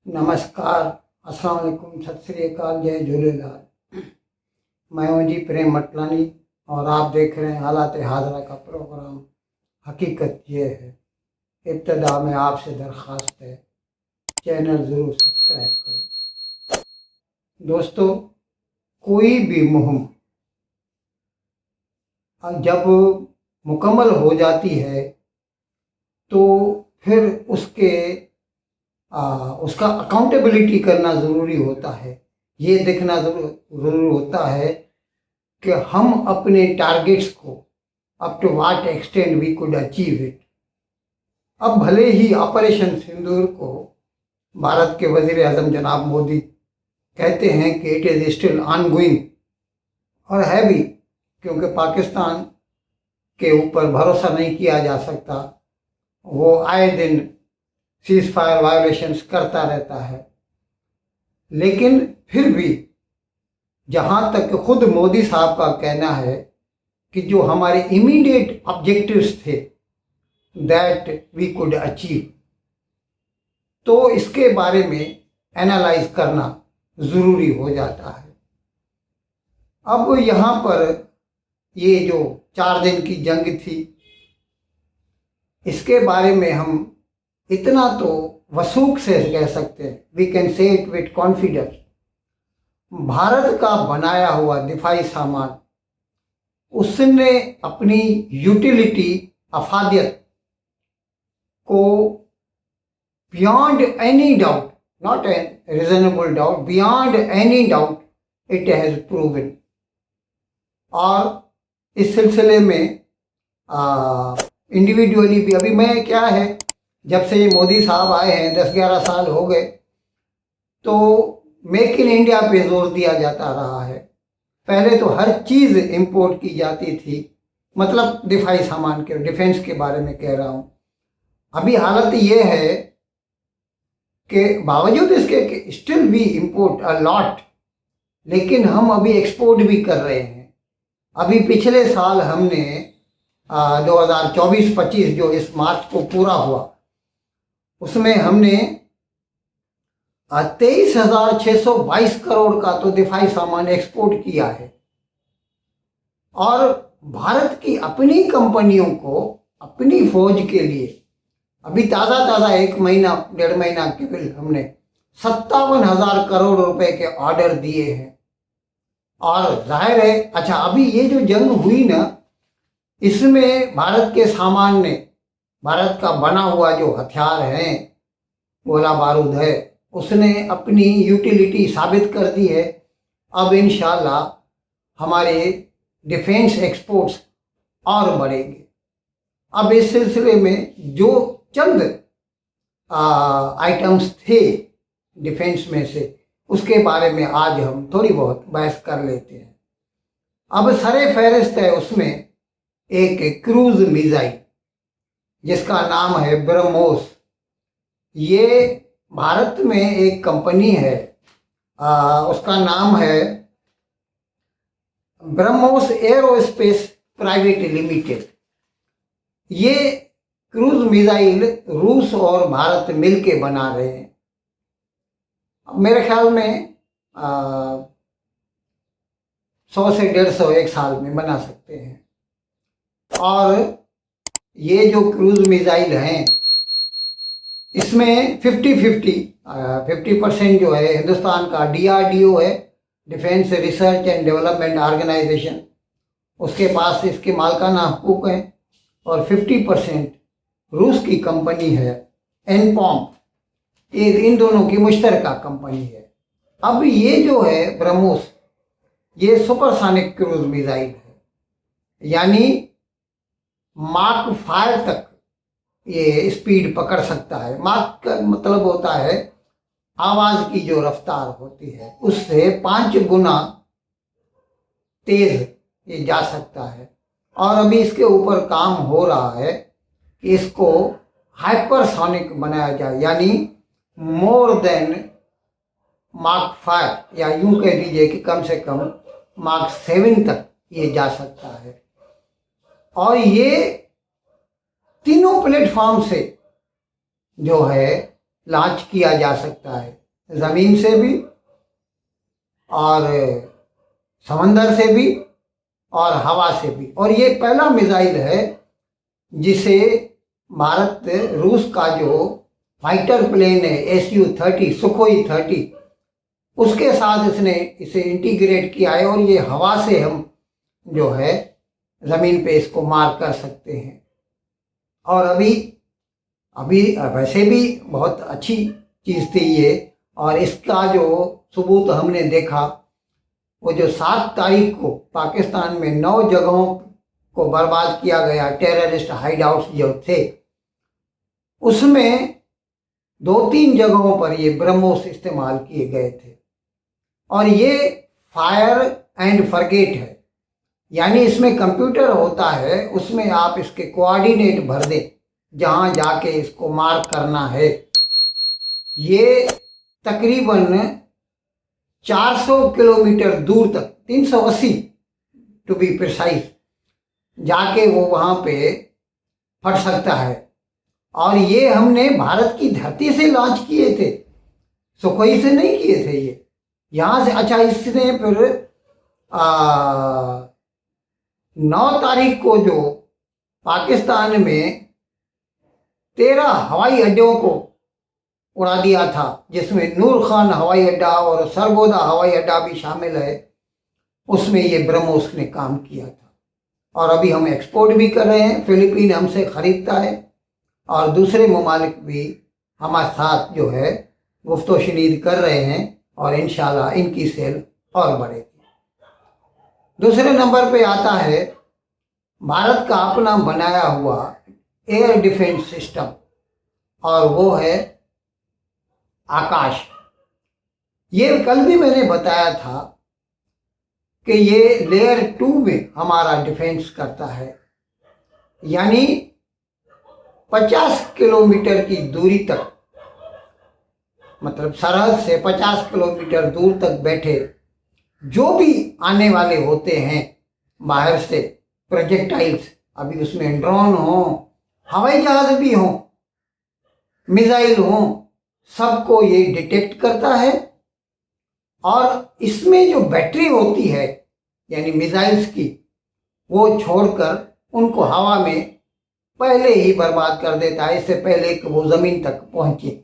नमस्कार, अस्सलाम वालेकुम, सत श्री अकाल, जय झूलेलाल। मैं हूं जी प्रेम मटलानी और आप देख रहे हैं हालात हाजरा का प्रोग्राम। हकीकत ये है, इब्तदा में आपसे दरख्वास्त है, चैनल ज़रूर सब्सक्राइब करें। दोस्तों, कोई भी मुहिम जब मुकम्मल हो जाती है तो फिर उसका अकाउंटेबिलिटी करना ज़रूरी होता है। ये देखना ज़रूरी होता है कि हम अपने टारगेट्स को up to what extent we could achieve it. अब भले ही ऑपरेशन सिंदूर को भारत के वज़ीर आज़म जनाब मोदी कहते हैं कि इट इज़ स्टिल ऑनगोइंग, और है भी, क्योंकि पाकिस्तान के ऊपर भरोसा नहीं किया जा सकता। वो आए दिन सीज फायर वायोलेशंस करता रहता है। लेकिन फिर भी जहाँ तक खुद मोदी साहब का कहना है कि जो हमारे इमीडिएट ऑब्जेक्टिव्स थे दैट वी कुड अचीव, तो इसके बारे में एनालाइज करना ज़रूरी हो जाता है। अब यहाँ पर ये जो 4 दिन की जंग थी, इसके बारे में हम इतना तो वसूख से कह सकते हैं, we can say it with confidence, Bharat का बनाया हुआ दिफाई सामान उसने अपनी यूटिलिटी, अफादियत को beyond any doubt, not an reasonable doubt, beyond any doubt it has proven. और इस सिलसिले में इंडिविजुअली भी अभी मैं क्या है, जब से ये मोदी साहब आए हैं 10-11 साल हो गए, तो मेक इन इंडिया पे जोर दिया जाता रहा है। पहले तो हर चीज़ इंपोर्ट की जाती थी, मतलब दिफाई सामान के, डिफेंस के बारे में कह रहा हूँ। अभी हालत ये है कि बावजूद इसके कि still we import a lot, लेकिन हम अभी एक्सपोर्ट भी कर रहे हैं। अभी पिछले साल हमने 2024-25 जो इस मार्च को पूरा हुआ, उसमें हमने 23,622 करोड़ का तो दिफाई सामान एक्सपोर्ट किया है। और भारत की अपनी कंपनियों को अपनी फौज के लिए अभी ताज़ा 1-1.5 महीना केवल हमने 57,000 करोड़ रुपए के ऑर्डर दिए हैं। और जाहिर है, अच्छा अभी ये जो जंग हुई ना, इसमें भारत के सामान ने, भारत का बना हुआ जो हथियार है, गोला बारूद है, उसने अपनी यूटिलिटी साबित कर दी है। अब इंशाल्लाह हमारे डिफेंस एक्सपोर्ट्स और बढ़ेंगे। अब इस सिलसिले में जो चंद आइटम्स थे डिफेंस में से, उसके बारे में आज हम थोड़ी बहुत बहस कर लेते हैं। अब सरे फहरिस्त है उसमें एक क्रूज मिसाइल जिसका नाम है ब्रह्मोस। ये भारत में एक कंपनी है, उसका नाम है ब्रह्मोस एरोस्पेस प्राइवेट लिमिटेड। ये क्रूज मिसाइल रूस और भारत मिलके बना रहे हैं। मेरे ख्याल में 100 से 150 एक साल में बना सकते हैं। और ये जो क्रूज मिसाइल हैं, इसमें 50% जो है हिंदुस्तान का DRDO है, defence research and development organisation, उसके पास इसके मालिकाना हकूक हैं। और 50% रूस की कंपनी है एनपॉम, ये इन दोनों की मुश्तरका कंपनी है। अब ये जो है ब्रह्मोस, ये सुपरसोनिक क्रूज मिसाइल है, यानी माक 5 तक ये स्पीड पकड़ सकता है। माक का मतलब होता है आवाज़ की जो रफ्तार होती है, उससे 5 गुना तेज ये जा सकता है। और अभी इसके ऊपर काम हो रहा है कि इसको हाइपरसोनिक बनाया जाए, यानी मोर देन मार्क 5, या यूं कह दीजिए कि कम से कम मार्क 7 तक ये जा सकता है। और ये तीनों प्लेटफॉर्म से जो है लॉन्च किया जा सकता है, ज़मीन से भी और समंदर से भी और हवा से भी। और ये पहला मिसाइल है जिसे भारत रूस का जो फाइटर प्लेन है Su-30 सुखोई 30 उसके साथ इसने इसे इंटीग्रेट किया है और ये हवा से हम जो है ज़मीन पे इसको मार कर सकते हैं। और अभी अभी वैसे भी बहुत अच्छी चीज़ थी ये, और इसका जो सबूत हमने देखा वो जो 7 तारीख को पाकिस्तान में 9 जगहों को बर्बाद किया गया, टेररिस्ट हाइड आउट्स जो थे, उसमें 2-3 जगहों पर ये ब्रह्मोस इस्तेमाल किए गए थे। और ये फायर एंड फॉरगेट है, यानी इसमें कंप्यूटर होता है, उसमें आप इसके कोऑर्डिनेट भर दें जहाँ जाके इसको मार्क करना है। ये तकरीबन 400 किलोमीटर दूर तक, 380 टू बी प्रिसाइज, जाके वो वहाँ पे फट सकता है। और ये हमने भारत की धरती से लॉन्च किए थे, सुखोई से नहीं किए थे ये, यहाँ से। अच्छा, इसने फिर 9 तारीख को जो पाकिस्तान में 13 हवाई अड्डों को उड़ा दिया था, जिसमें नूर खान हवाई अड्डा और सरगोदा हवाई अड्डा भी शामिल है, उसमें ये ब्रह्मोस ने काम किया था। और अभी हम एक्सपोर्ट भी कर रहे हैं, फिलीपीन हमसे ख़रीदता है और दूसरे ममालिक भी हमारे साथ जो है गुफ्तो शनीद कर रहे हैं, और इंशाल्लाह इनकी सेल और बढ़ेगी। दूसरे नंबर पे आता है भारत का अपना बनाया हुआ एयर डिफेंस सिस्टम, और वो है आकाश। ये कल भी मैंने बताया था कि ये लेयर 2 में हमारा डिफेंस करता है, यानी 50 किलोमीटर की दूरी तक, मतलब सरहद से 50 किलोमीटर दूर तक बैठे जो भी आने वाले होते हैं बाहर से प्रोजेक्टाइल्स, अभी उसमें ड्रोन हो, हवाई जहाज भी हो, मिसाइल हो, सबको ये डिटेक्ट करता है। और इसमें जो बैटरी होती है यानी मिसाइल्स की, वो छोड़कर उनको हवा में पहले ही बर्बाद कर देता है, इससे पहले कि वो ज़मीन तक पहुंचे।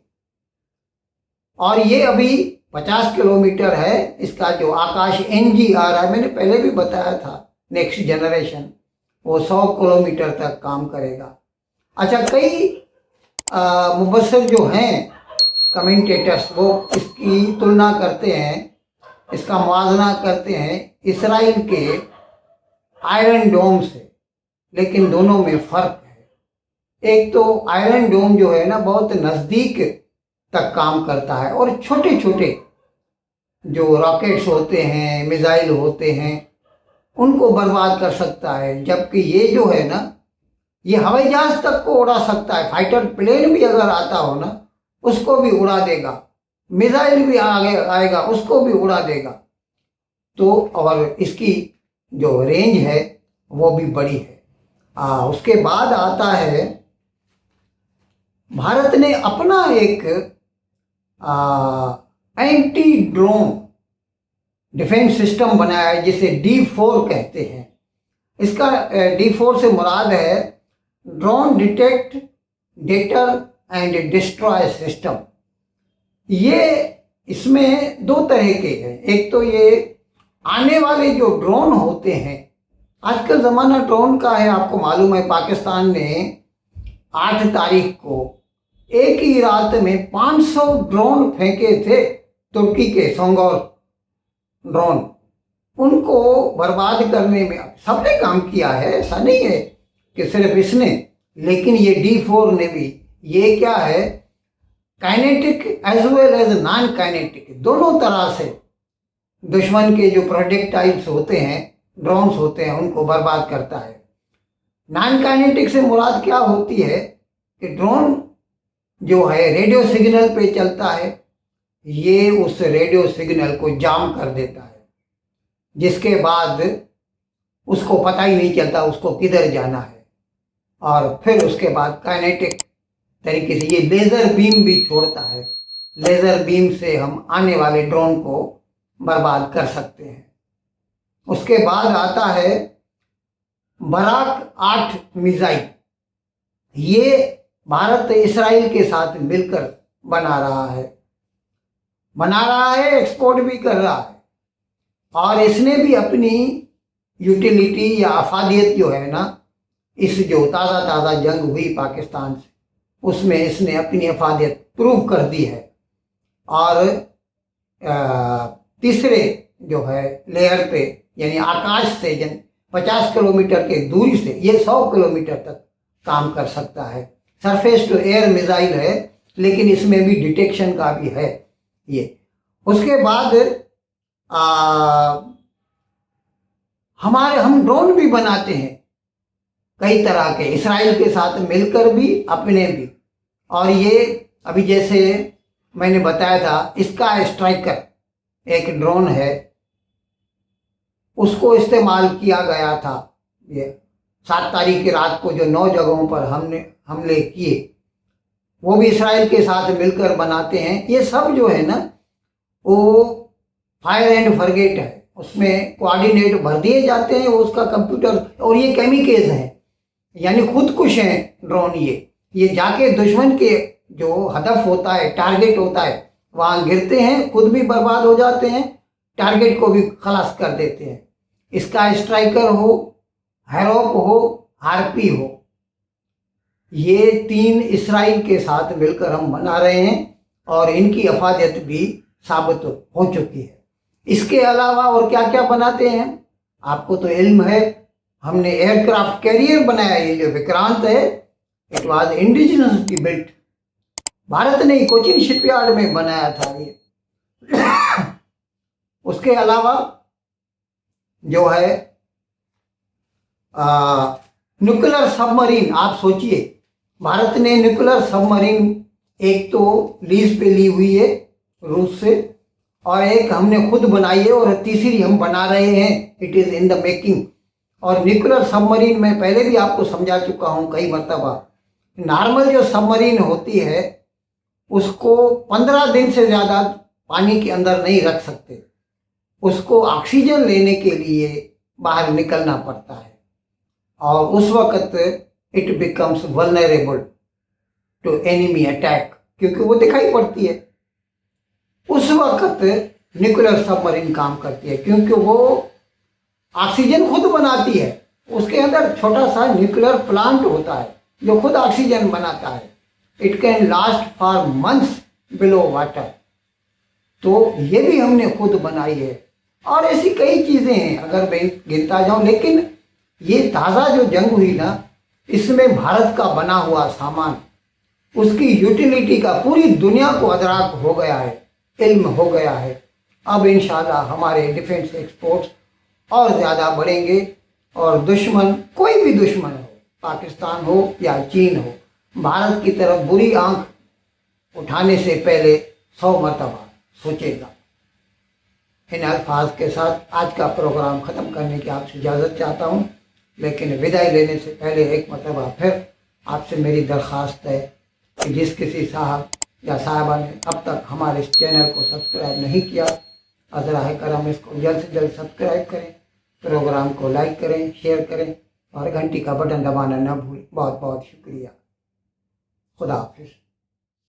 और ये अभी 50 किलोमीटर है इसका जो आकाश NG आ रहा है, मैंने पहले भी बताया था, नेक्स्ट जनरेशन, वो 100 किलोमीटर तक काम करेगा। अच्छा, कई मुबस्सिर जो हैं कमेंटेटर्स, वो इसकी तुलना करते हैं, इसका मुआवजा करते हैं इसराइल के आयरन डोम से, लेकिन दोनों में फ़र्क है। एक तो आयरन डोम जो है ना बहुत नज़दीक तक काम करता है और छोटे छोटे जो रॉकेट्स होते हैं, मिसाइल होते हैं, उनको बर्बाद कर सकता है, जबकि ये जो है ना ये हवाई जहाज तक को उड़ा सकता है। फाइटर प्लेन भी अगर आता हो ना उसको भी उड़ा देगा, मिसाइल भी आगे आएगा उसको भी उड़ा देगा। तो और इसकी जो रेंज है वो भी बड़ी है। उसके बाद आता है भारत ने अपना एक एंटी ड्रोन डिफेंस सिस्टम बनाया है जिसे D4 कहते हैं। इसका D4 से मुराद है drone detect, debtor and destroy system. ये इसमें 2 तरह के हैं। एक तो ये आने वाले जो ड्रोन होते हैं, आजकल ज़माना ड्रोन का है, आपको मालूम है पाकिस्तान ने 8 तारीख को एक ही रात में 500 ड्रोन फेंके थे, तुर्की के सोंगोर ड्रोन। उनको बर्बाद करने में सबने काम किया है, ऐसा नहीं है कि सिर्फ इसने, लेकिन ये D4 ने भी। ये क्या है, kinetic as well as non kinetic, दोनों तरह से दुश्मन के जो प्रोजेक्टाइल्स होते हैं, ड्रोन्स होते हैं, उनको बर्बाद करता है। नॉन काइनेटिक से मुराद क्या होती है कि ड्रोन जो है रेडियो सिग्नल पे चलता है, ये उस रेडियो सिग्नल को जाम कर देता है, जिसके बाद उसको पता ही नहीं चलता उसको किधर जाना है। और फिर उसके बाद काइनेटिक तरीके से ये लेज़र बीम भी छोड़ता है। लेज़र बीम से हम आने वाले ड्रोन को बर्बाद कर सकते हैं। उसके बाद आता है बराक 8 मिसाइल। ये भारत इस्राइल के साथ मिलकर बना रहा है, एक्सपोर्ट भी कर रहा है। और इसने भी अपनी यूटिलिटी या अफादियत जो है ना, इस जो ताज़ा जंग हुई पाकिस्तान से, उसमें इसने अपनी अफादियत प्रूव कर दी है। और तीसरे जो है लेयर पे, यानी आकाश से 50 किलोमीटर के दूरी से ये 100 किलोमीटर तक काम कर सकता है। सरफेस टू एयर मिसाइल है, लेकिन इसमें भी डिटेक्शन का भी है ये। उसके बाद हम ड्रोन भी बनाते हैं कई तरह के, इसराइल के साथ मिलकर भी, अपने भी। और ये अभी जैसे मैंने बताया था, इसका स्ट्राइकर एक ड्रोन है, उसको इस्तेमाल किया गया था। ये 7 तारीख की रात को जो 9 जगहों पर हमने हमले किए, वो भी इसराइल के साथ मिलकर बनाते हैं। ये सब जो है ना, वो फायर एंड फॉरगेट है, उसमें कोऑर्डिनेट भर दिए जाते हैं, वो उसका कंप्यूटर। और ये केमिकल्स हैं, यानी खुदकुश हैं ड्रोन। ये जाके दुश्मन के जो हदफ होता है, टारगेट होता है, वहाँ गिरते हैं, खुद भी बर्बाद हो जाते हैं, टारगेट को भी खलास कर देते हैं। इसका स्ट्राइकर हो, हैरोप हो, हार्पी हो, ये 3 इसराइल के साथ मिलकर हम बना रहे हैं और इनकी अफादियत भी साबित हो चुकी है। इसके अलावा और क्या क्या बनाते हैं आपको तो इल्म है। हमने एयरक्राफ्ट कैरियर बनाया, ये जो विक्रांत है, it was indigenously built. Bharat ने कोचिन शिपयार्ड में बनाया था ये। उसके अलावा जो है न्यूक्लियर सबमरीन, आप सोचिए, भारत ने न्यूक्लियर सबमरीन एक तो लीज पे ली हुई है रूस से, और एक हमने खुद बनाई है, और तीसरी हम बना रहे हैं, it is in the making. और न्यूक्लियर सबमरीन मैं पहले भी आपको समझा चुका हूँ कई मरतबा। नॉर्मल जो सबमरीन होती है उसको 15 दिन से ज़्यादा पानी के अंदर नहीं रख सकते, उसको ऑक्सीजन लेने के लिए बाहर निकलना पड़ता है, और उस वक्त it becomes vulnerable to enemy attack, क्योंकि वो दिखाई पड़ती है। उस वक्त न्यूक्लियर सबमरीन काम करती है, क्योंकि वो ऑक्सीजन खुद बनाती है। उसके अंदर छोटा सा न्यूक्लियर प्लांट होता है जो खुद ऑक्सीजन बनाता है। It can last for months below water. तो ये भी हमने खुद बनाई है, और ऐसी कई चीज़ें हैं अगर मैं गिनता जाऊं। लेकिन ये ताज़ा जो जंग हुई ना, इसमें भारत का बना हुआ सामान, उसकी यूटिलिटी का पूरी दुनिया को अदराक हो गया है, इल्म हो गया है। अब इंशाल्लाह हमारे डिफेंस एक्सपोर्ट्स और ज़्यादा बढ़ेंगे, और दुश्मन, कोई भी दुश्मन हो, पाकिस्तान हो या चीन हो, भारत की तरफ बुरी आंख उठाने से पहले 100 मरतबा सोचेगा। इन अल्फाज के साथ आज का प्रोग्राम ख़त्म करने की आपसे इजाज़त चाहता हूँ, लेकिन विदाई लेने से पहले एक मरतबा फिर आपसे मेरी दरख्वास्त है कि जिस किसी साहब या साहबा ने अब तक हमारे इस चैनल को सब्सक्राइब नहीं किया, अज़राए करम इसको जल्द से जल्द सब्सक्राइब करें, प्रोग्राम को लाइक करें, शेयर करें, और घंटी का बटन दबाना न भूलें। बहुत बहुत शुक्रिया। खुदा हाफिज़।